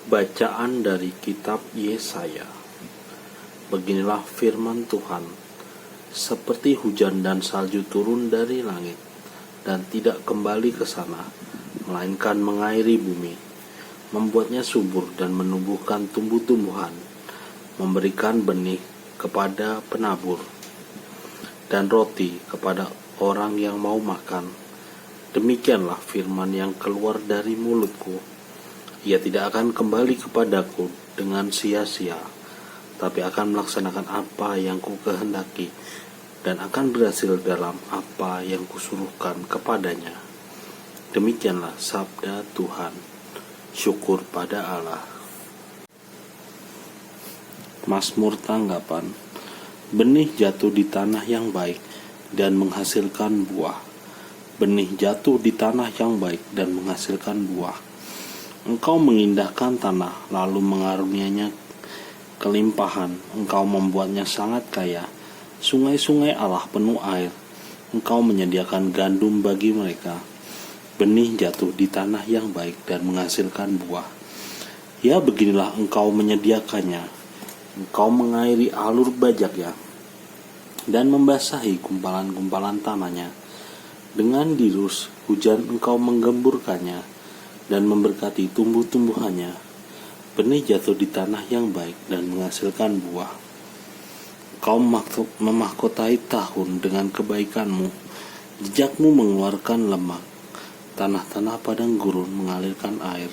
Bacaan dari kitab Yesaya. Beginilah firman Tuhan, seperti hujan dan salju turun dari langit, dan tidak kembali ke sana, melainkan mengairi bumi, membuatnya subur dan menumbuhkan tumbuh-tumbuhan, memberikan benih kepada penabur, dan roti kepada orang yang mau makan. Demikianlah firman yang keluar dari mulutku. Ia tidak akan kembali kepadaku dengan sia-sia, tapi akan melaksanakan apa yang ku kehendaki, dan akan berhasil dalam apa yang kusuruhkan kepadanya. Demikianlah sabda Tuhan. Syukur pada Allah. Mazmur tanggapan. Benih jatuh di tanah yang baik dan menghasilkan buah. Benih jatuh di tanah yang baik dan menghasilkan buah. Engkau mengindahkan tanah, lalu mengarunianya kelimpahan. Engkau membuatnya sangat kaya. Sungai-sungai Allah penuh air. Engkau menyediakan gandum bagi mereka. Benih jatuh di tanah yang baik dan menghasilkan buah. Ya, beginilah engkau menyediakannya. Engkau mengairi alur bajaknya dan membasahi gumpalan-gumpalan tanahnya. Dengan dirus hujan engkau menggemburkannya dan memberkati tumbuh-tumbuhannya. Benih jatuh di tanah yang baik dan menghasilkan buah. Kau memahkotai tahun dengan kebaikanmu. Jejakmu mengeluarkan lemak. Tanah-tanah padang gurun mengalirkan air.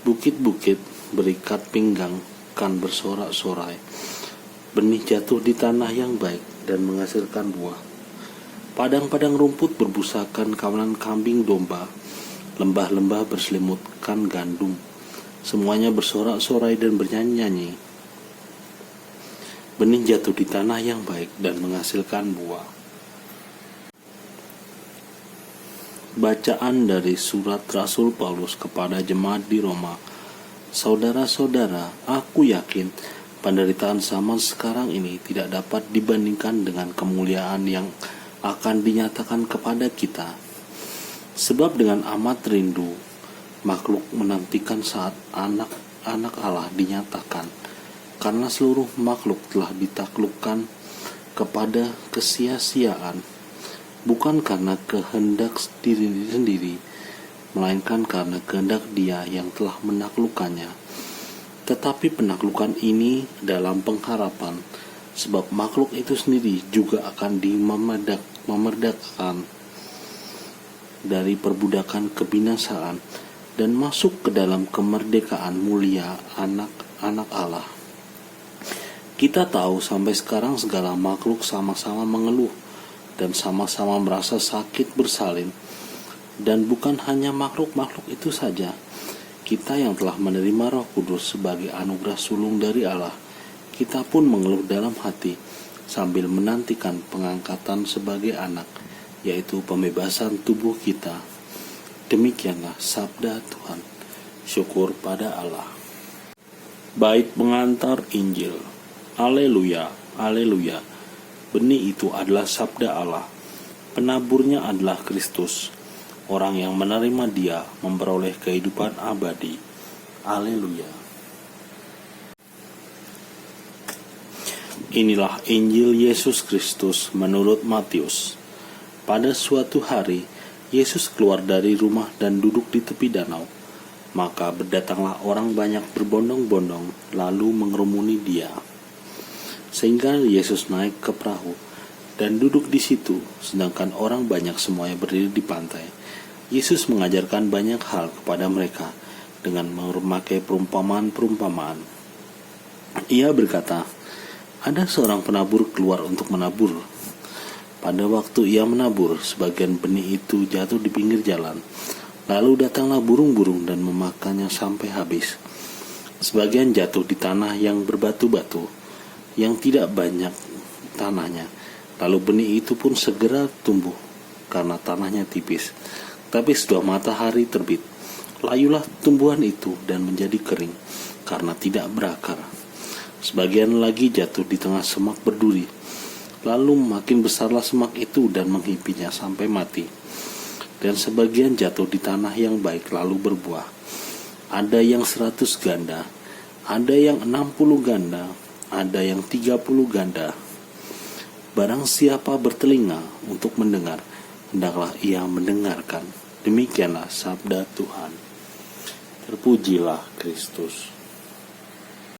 Bukit-bukit berikat pinggang kan bersorak-sorai. Benih jatuh di tanah yang baik dan menghasilkan buah. Padang-padang rumput berbusakan kawanan kambing domba. Lembah-lembah berselimutkan gandum. Semuanya bersorak-sorai dan bernyanyi-nyanyi. Benih jatuh di tanah yang baik dan menghasilkan buah. Bacaan dari surat Rasul Paulus kepada jemaat di Roma. Saudara-saudara, aku yakin penderitaan zaman sekarang ini tidak dapat dibandingkan dengan kemuliaan yang akan dinyatakan kepada kita. Sebab dengan amat rindu, makhluk menantikan saat anak-anak Allah dinyatakan, karena seluruh makhluk telah ditaklukkan kepada kesia-siaan, bukan karena kehendak diri sendiri, melainkan karena kehendak Dia yang telah menaklukkannya. Tetapi penaklukan ini dalam pengharapan, sebab makhluk itu sendiri juga akan memerdekakan dari perbudakan kebinasaan dan masuk ke dalam kemerdekaan mulia anak-anak Allah. Kita tahu sampai sekarang segala makhluk sama-sama mengeluh dan sama-sama merasa sakit bersalin. Dan bukan hanya makhluk-makhluk itu saja, kita yang telah menerima Roh Kudus sebagai anugerah sulung dari Allah, kita pun mengeluh dalam hati sambil menantikan pengangkatan sebagai anak, yaitu pembebasan tubuh kita. Demikianlah sabda Tuhan. Syukur pada Allah. Bait pengantar Injil. Haleluya, haleluya. Benih itu adalah sabda Allah. Penaburnya adalah Kristus. Orang yang menerima Dia memperoleh kehidupan abadi. Haleluya. Inilah Injil Yesus Kristus menurut Matius. Pada suatu hari, Yesus keluar dari rumah dan duduk di tepi danau. Maka berdatanglah orang banyak berbondong-bondong, lalu mengerumuni Dia. Sehingga Yesus naik ke perahu dan duduk di situ, sedangkan orang banyak semuanya berdiri di pantai. Yesus mengajarkan banyak hal kepada mereka dengan memakai perumpamaan-perumpamaan. Ia berkata, ada seorang penabur keluar untuk menabur. Pada waktu ia menabur, sebagian benih itu jatuh di pinggir jalan. Lalu datanglah burung-burung dan memakannya sampai habis. Sebagian jatuh di tanah yang berbatu-batu, yang tidak banyak tanahnya. Lalu benih itu pun segera tumbuh, karena tanahnya tipis. Tapi setelah matahari terbit, layulah tumbuhan itu dan menjadi kering, karena tidak berakar. Sebagian lagi jatuh di tengah semak berduri. Lalu makin besarlah semak itu dan menghipinya sampai mati. Dan sebagian jatuh di tanah yang baik lalu berbuah. ada yang 100 ganda, ada yang 60 ganda, ada yang 30 ganda. Barang siapa bertelinga untuk mendengar, hendaklah ia mendengarkan. Demikianlah sabda Tuhan. Terpujilah Kristus.